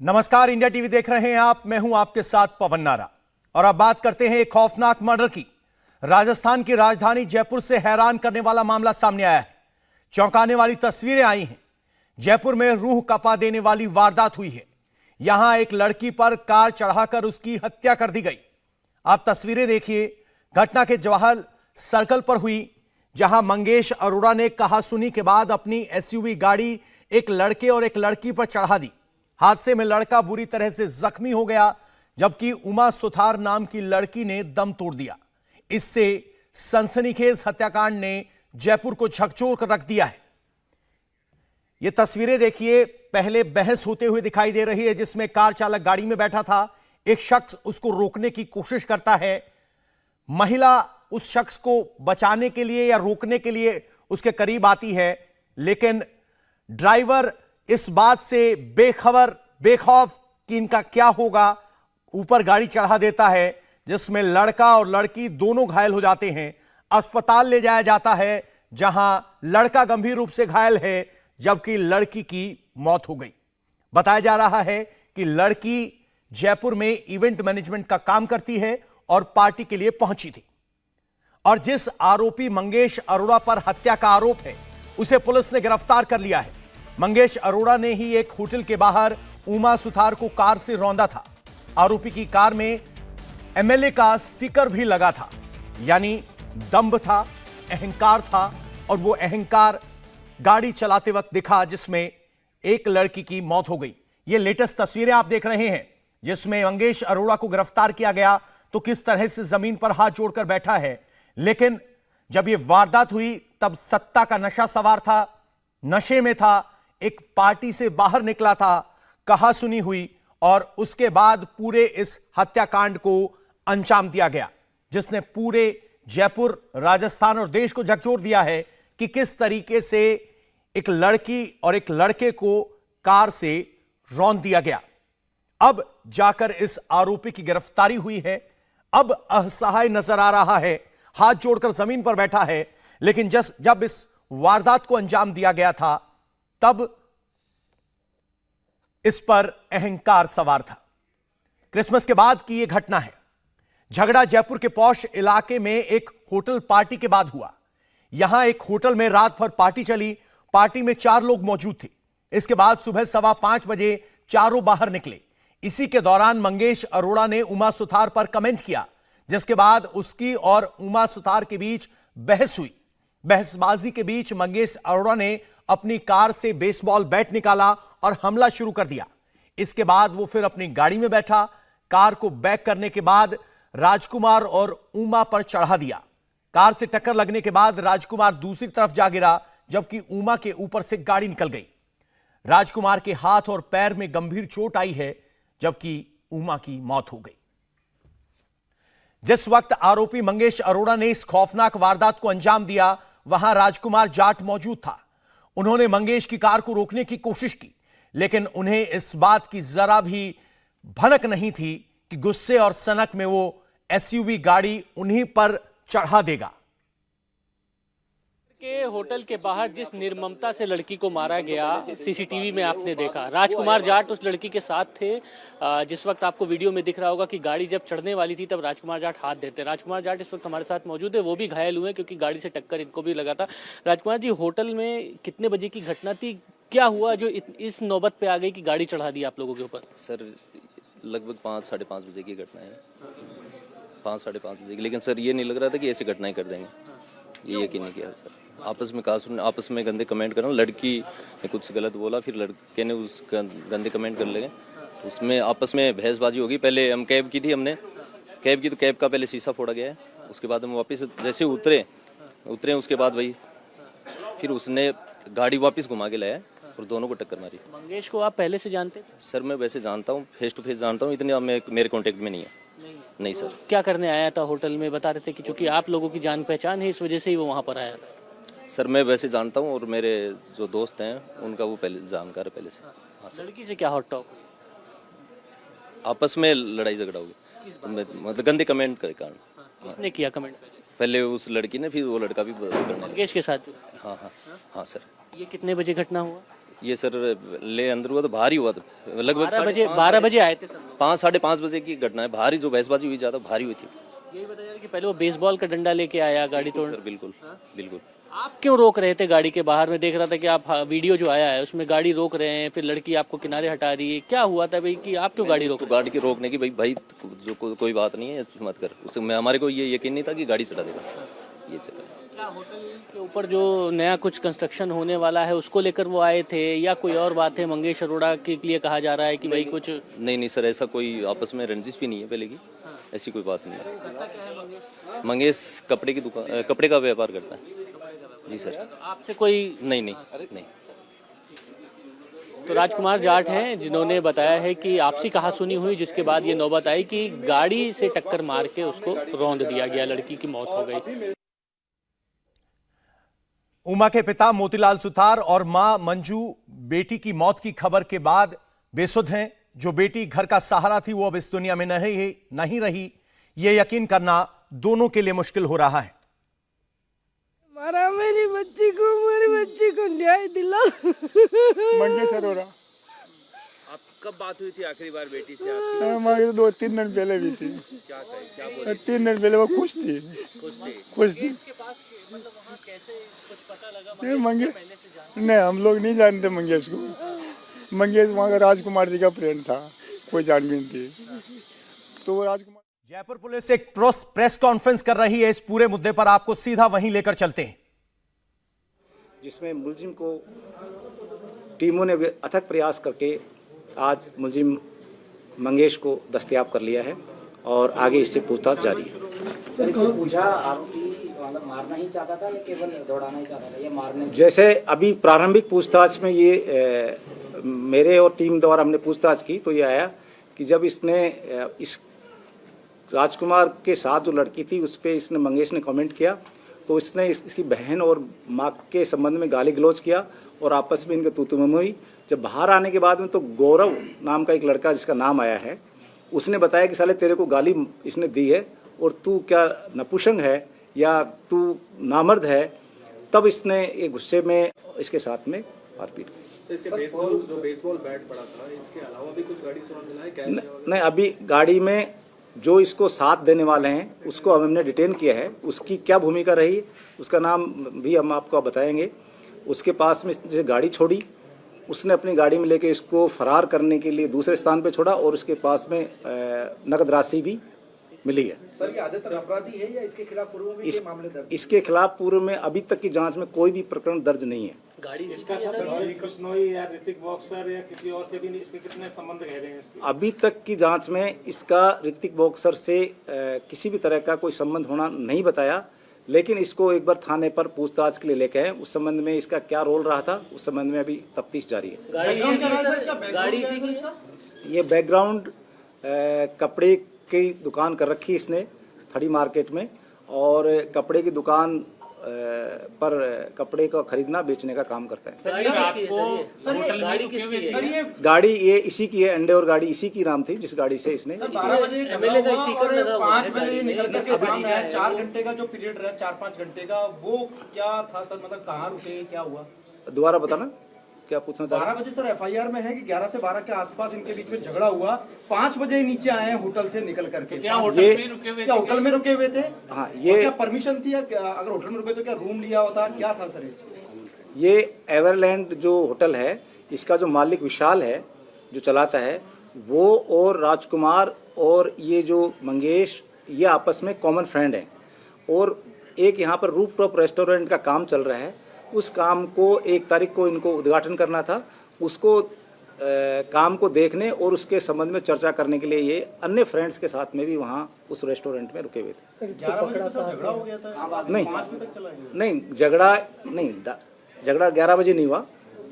नमस्कार, India TV देख रहे हैं आप। मैं हूं आपके साथ पवन नारा और अब बात करते हैं एक खौफनाक मर्डर की। राजस्थान की राजधानी जयपुर से हैरान करने वाला मामला सामने आया है। चौंकाने वाली तस्वीरें आई हैं। जयपुर में रूह कपा देने वाली वारदात हुई है। यहां एक लड़की पर कार चढ़ाकर उसकी हत्या कर दी गई। आप तस्वीरें देखिए। घटना के जवाहर सर्कल पर हुई, जहां मंगेश अरोड़ा ने कहासुनी के बाद अपनी एसयूवी गाड़ी एक लड़के और एक लड़की पर चढ़ा दी। हादसे में लड़का बुरी तरह से जख्मी हो गया, जबकि उमा सुथार नाम की लड़की ने दम तोड़ दिया। इससे सनसनीखेज हत्याकांड ने जयपुर को झकझोर कर रख दिया है। यह तस्वीरें देखिए। पहले बहस होते हुए दिखाई दे रही है, जिसमें कार चालक गाड़ी में बैठा था। एक शख्स उसको रोकने की कोशिश करता है। महिला उस शख्स को बचाने के लिए या रोकने के लिए उसके करीब आती है, लेकिन ड्राइवर इस बात से बेखबर बेखौफ कि इनका क्या होगा, ऊपर गाड़ी चढ़ा देता है, जिसमें लड़का और लड़की दोनों घायल हो जाते हैं। अस्पताल ले जाया जाता है, जहां लड़का गंभीर रूप से घायल है, जबकि लड़की की मौत हो गई। बताया जा रहा है कि लड़की जयपुर में इवेंट मैनेजमेंट का काम करती है और पार्टी के लिए पहुंची थी। और जिस आरोपी मंगेश अरोड़ा पर हत्या का आरोप है, उसे पुलिस ने गिरफ्तार कर लिया है। मंगेश अरोड़ा ने ही एक होटल के बाहर उमा सुथार को कार से रौंदा था। आरोपी की कार में एमएलए का स्टिकर भी लगा था, यानी दंभ था, अहंकार था। और वो अहंकार गाड़ी चलाते वक्त दिखा, जिसमें एक लड़की की मौत हो गई। ये लेटेस्ट तस्वीरें आप देख रहे हैं, जिसमें मंगेश अरोड़ा को गिरफ्तार किया गया तो किस तरह से जमीन पर हाथ जोड़कर बैठा है। लेकिन जब ये वारदात हुई, तब सत्ता का नशा सवार था, नशे में था, एक पार्टी से बाहर निकला था, कहासुनी हुई और उसके बाद पूरे इस हत्याकांड को अंजाम दिया गया, जिसने पूरे जयपुर, राजस्थान और देश को झकझोर दिया है कि किस तरीके से एक लड़की और एक लड़के को कार से रौंद दिया गया। अब जाकर इस आरोपी की गिरफ्तारी हुई है। अब असहाय नजर आ रहा है, हाथ जोड़कर जमीन पर बैठा है। लेकिन जब इस वारदात को अंजाम दिया गया था, तब इस पर अहंकार सवार था। क्रिसमस के बाद की यह घटना है। झगड़ा जयपुर के पॉश इलाके में एक होटल पार्टी के बाद हुआ। यहां एक होटल में रात भर पार्टी चली। पार्टी में 4 लोग मौजूद थे। इसके बाद सुबह 5:15 बजे चारों बाहर निकले। इसी के दौरान मंगेश अरोड़ा ने उमा सुथार पर कमेंट किया, जिसके बाद उसकी और उमा सुथार के बीच बहस हुई। बहसबाजी के बीच मंगेश अरोड़ा ने अपनी कार से बेसबॉल बैट निकाला और हमला शुरू कर दिया। इसके बाद वो फिर अपनी गाड़ी में बैठा। कार को बैक करने के बाद राजकुमार और उमा पर चढ़ा दिया। कार से टक्कर लगने के बाद राजकुमार दूसरी तरफ जा गिरा, जबकि उमा के ऊपर से गाड़ी निकल गई। राजकुमार के हाथ और पैर में गंभीर चोट आई है, जबकि उमा की मौत हो गई। जिस वक्त आरोपी मंगेश अरोड़ा ने इस खौफनाक वारदात को अंजाम दिया, वहां राजकुमार जाट मौजूद था। उन्होंने मंगेश की कार को रोकने की कोशिश की, लेकिन उन्हें इस बात की जरा भी भनक नहीं थी कि गुस्से और सनक में वो एसयूवी गाड़ी उन्हीं पर चढ़ा देगा। के होटल के बाहर जिस निर्ममता से लड़की को मारा गया, सीसीटीवी में आपने देखा। राजकुमार जाट उस लड़की के साथ थे। जिस वक्त आपको वीडियो में दिख रहा होगा कि गाड़ी जब चढ़ने वाली थी, तब राजकुमार जाट हाथ देते। राजकुमार जाट इस वक्त हमारे साथ मौजूद है। वो भी घायल हुए क्योंकि गाड़ी से टक्कर इनको भी लगा था। राजकुमार जी, होटल में कितने बजे की घटना थी? क्या हुआ जो इस नौबत पे आ गई कि गाड़ी चढ़ा दी आप लोगों के ऊपर? सर, लगभग 5-5:30 बजे की घटना है। 5-5:30 बजे की। लेकिन सर, ये नहीं लग रहा था कि ऐसी घटनाएं कर देंगे। ये यकीन नहीं किया सर। आपस में गंदे कमेंट करना। लड़की ने कुछ गलत बोला, फिर लड़के ने उस गंदे कमेंट कर लगे, तो उसमें आपस में बहसबाजी होगी। पहले हम कैब की थी, हमने कैब की, तो कैब का पहले शीशा फोड़ा गया है। उसके बाद हम वापस जैसे उतरे उसके बाद वही फिर उसने गाड़ी वापस घुमा के लाया और दोनों को टक्कर मारी। मंगेश को आप पहले से जानते थे? सर, मैं वैसे जानता हूँ, फेस टू फेस जानता हूँ, इतने मेरे कॉन्टेक्ट में नहीं है। नहीं सर। क्या करने आया था होटल में? बता रहे थे कि चूंकि आप लोगों की जान पहचान है, इस वजह से ही वो वहां पर आया था। सर, मैं वैसे जानता हूँ और मेरे जो दोस्त हैं उनका वो पहले जानकार है पहले से। हाँ, लड़की से क्या हॉट टॉक? आपस में लड़ाई झगड़ा हो गया, मतलब गंदे कमेंट के कारण। किसने किया कमेंट? पहले उस लड़की ने, फिर वो लड़का भी। मंगेश के साथ? हाँ हाँ हाँ सर। ये कितने बजे घटना हुआ? ये सर ले अंदर हुआ तो बाहर ही हुआ, तो लगभग 12 बजे आए थे सर लोग। 5 साढ़े 5 बजे की घटना है। भारी जो बहसबाजी हुई, ज्यादा भारी हुई थी यही बताया जा रहा है कि पहले वो बेसबॉल का डंडा लेके आया गाड़ी तोड़। सर। बिल्कुल बिल्कुल। आप क्यों रोक रहे थे गाड़ी के बाहर? में देख रहा था कि आप वीडियो जो आया है उसमें गाड़ी रोक रहे हैं, फिर लड़की आपको किनारे हटा रही है। क्या हुआ था भाई कि आप क्यों गाड़ी रोक तो गाड़ी की रोकने की भाई जो कोई बात नहीं है, मत कर। उसमें हमारे को ये यकीन नहीं था कि गाड़ी चढ़ा देगा, ये चला। क्या होटल के ऊपर जो नया कुछ कंस्ट्रक्शन होने वाला है उसको लेकर वो आए थे, या कोई और बात है? मंगेश अरोड़ा के लिए कहा जा रहा है कि भाई कुछ नहीं सर, ऐसा कोई आपस में रंजिश भी नहीं है पहले की, ऐसी कोई बात नहीं है। मंगेश कपड़े की दुकान, कपड़े का व्यापार करता है जी सर। आपसे कोई नहीं। तो राजकुमार जाट हैं जिन्होंने बताया है कि आपसी कहासुनी हुई, जिसके बाद ये नौबत आई कि गाड़ी से टक्कर मार के उसको रौंद दिया गया, लड़की की मौत हो गई। उमा के पिता मोतीलाल सुतार और मां मंजू बेटी की मौत की खबर के बाद बेसुध हैं। जो बेटी घर का सहारा थी वो अब इस दुनिया में नहीं रही। ये यकीन करना दोनों के लिए मुश्किल हो रहा है। मेरी बच्ची को न्याय दिला। मंगेश अरोड़ा। आप कब बात हुई थी आखिरी बार बेटी से आपकी? हमारी तो 2-3 दिन पहले भी थी। क्या बोल 3 दिन पहले वो खुश थी। मतलब वहाँ कैसे कुछ पता लगा? नहीं मंगेश, नहीं हम लोग नहीं जानते मंगेश को। मंगेश वहाँ का राजकुमार जी का फ्रेंड था, कोई जानबीन थी। तो वो राजकुमार। जयपुर पुलिस एक प्रेस कॉन्फ्रेंस कर रही है इस पूरे मुद्दे पर। आपको सीधा वहीं लेकर चलते हैं, जिसमें मुलजिम को टीमों ने अथक प्रयास करके आज मुलजिम मंगेश को दस्तयाब कर लिया है और आगे इससे पूछताछ जारी है। सर, इससे पूछा आरोपी मतलब मारना ही चाहता था या केवल दौड़ाना ही चाहता था या मारने? जैसे अभी प्रारंभिक पूछताछ में ये मेरे और टीम द्वारा हमने पूछताछ की तो ये आया कि जब इसने इस राजकुमार के साथ जो लड़की थी उस पर इसने मंगेश ने कमेंट किया तो इसने इसकी बहन और माँ के संबंध में गाली गलौज किया और आपस में इनके तू-तू-मैं-मैं हुई। जब बाहर आने के बाद में तो गौरव नाम का एक लड़का जिसका नाम आया है उसने बताया कि साले तेरे को गाली इसने दी है और तू क्या नपुंसक है या तू नामर्द है। तब इसने एक गुस्से में इसके साथ में मारपीट की। बेसबॉल बैट पड़ा था, इसके अलावा भी कुछ गाड़ी सामान मिला है क्या? नहीं, अभी गाड़ी में जो इसको साथ देने वाले हैं उसको हमने डिटेन किया है। उसकी क्या भूमिका रही उसका नाम भी हम आपको बताएंगे। उसके पास में जैसे गाड़ी छोड़ी, उसने अपनी गाड़ी में लेके इसको फरार करने के लिए दूसरे स्थान पे छोड़ा और उसके पास में नकद राशि भी मिली है। सर, ये आदत अपराधी है या इसके खिलाफ पूर्व में ये मामले दर्ज? इसके खिलाफ पूर्व में अभी तक की जांच में कोई भी प्रकरण दर्ज नहीं है। गाड़ी इसका कृष्णोई या ऋतिक बॉक्सर या किसी और से भी इसके कितने संबंध रह रहे हैं इसके? अभी तक की जांच में इसका ऋतिक बॉक्सर से किसी भी तरह का कोई संबंध होना नहीं बताया, लेकिन इसको एक बार थाने पर पूछताछ के लिए लेके आए। उस संबंध में इसका क्या रोल रहा था उस संबंध में अभी तफ्तीश जारी है। गाड़ी ये बैकग्राउंड कपड़े की दुकान कर रखी इसने थड़ी मार्केट में और कपड़े की दुकान पर कपड़े का खरीदना बेचने का काम करता है। गाड़ी ये इसी की है, अंडे और गाड़ी इसी की नाम थी जिस गाड़ी से इसने 12 बजे एमएलए का स्टिकर लगा हुआ है। 5 बजे निकल करके सामने आया। 4 घंटे का जो पीरियड रहा, 4-5 घंटे का, वो क्या था सर? मतलब कहाँ रुके, क्या हुआ? दोबारा बताना क्या पूछना चाह रहे 12 बजे सर एफआईआर में है कि 11 से 12 के आसपास इनके बीच में झगड़ा हुआ। 5 बजे नीचे आए हैं होटल से निकल करके। क्या होटल में रुके हुए थे? हाँ, ये क्या परमिशन थी या अगर होटल में रुके तो क्या रूम लिया होता? क्या था सर? ये एवरलैंड जो होटल है इसका जो मालिक विशाल है जो चलाता है, वो और राजकुमार और ये जो मंगेश ये आपस में कॉमन फ्रेंड हैं और एक यहाँ पर रूफ टॉप रेस्टोरेंट का काम चल रहा है। उस काम को 1 तारीख को इनको उद्घाटन करना था। उसको काम को देखने और उसके संबंध में चर्चा करने के लिए ये अन्य फ्रेंड्स के साथ में भी वहाँ उस रेस्टोरेंट में रुके हुए थे। 11 बजे तो झगड़ा हो गया था। नहीं 5 बजे तक चला गया। नहीं, झगड़ा 11 बजे नहीं हुआ।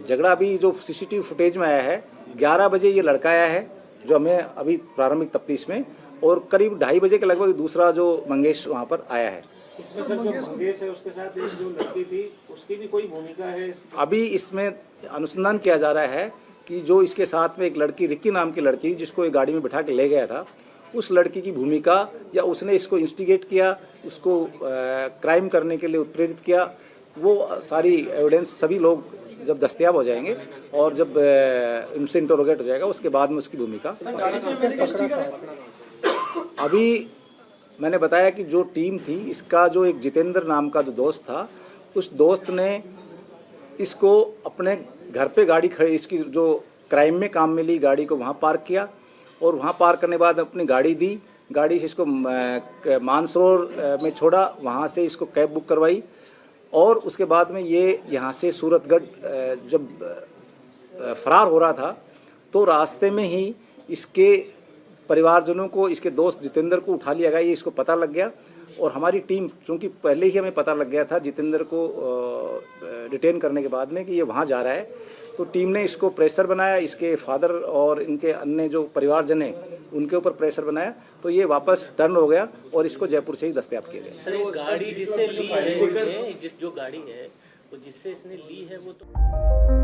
झगड़ा अभी जो सीसीटीवी फुटेज में आया है 11 बजे ये लड़का आया है जो हमें अभी प्रारंभिक तफ्तीश में, और करीब 2:30 बजे के लगभग दूसरा जो मंगेश वहाँ पर आया है। इसमें सर जो मंगेश है उसके साथ एक जो लड़की थी उसकी भी कोई भूमिका है? अभी इसमें अनुसंधान किया जा रहा है कि जो इसके साथ में एक लड़की रिक्की नाम की लड़की जिसको एक गाड़ी में बिठा के ले गया था, उस लड़की की भूमिका या उसने इसको इंस्टिगेट किया, उसको क्राइम करने के लिए उत्प्रेरित किया, वो सारी एविडेंस सभी लोग जब दस्तयाब हो जाएंगे और जब उनसे इंटरोगेट हो जाएगा उसके बाद में उसकी भूमिका। अभी मैंने बताया कि जो टीम थी इसका जो एक जितेंद्र नाम का जो दोस्त था, उस दोस्त ने इसको अपने घर पे गाड़ी खड़ी, इसकी जो क्राइम में काम में ली गाड़ी को वहाँ पार्क किया और वहाँ पार्क करने के बाद अपनी गाड़ी दी, गाड़ी से इसको मानसरोवर में छोड़ा, वहाँ से इसको कैब बुक करवाई और उसके बाद में ये यहाँ से सूरतगढ़ जब फरार हो रहा था तो रास्ते में ही इसके परिवारजनों को, इसके दोस्त जितेंद्र को उठा लिया गया। ये इसको पता लग गया और हमारी टीम, चूँकि पहले ही हमें पता लग गया था जितेंद्र को डिटेन करने के बाद में कि ये वहाँ जा रहा है, तो टीम ने इसको प्रेशर बनाया, इसके फादर और इनके अन्य जो परिवारजन हैं उनके ऊपर प्रेशर बनाया, तो ये वापस टर्न हो गया और इसको जयपुर से ही दस्तयाब किया गया। सर, ये गाड़ी जिससे ली है, जो गाड़ी है वो जिससे इसने ली है वो तो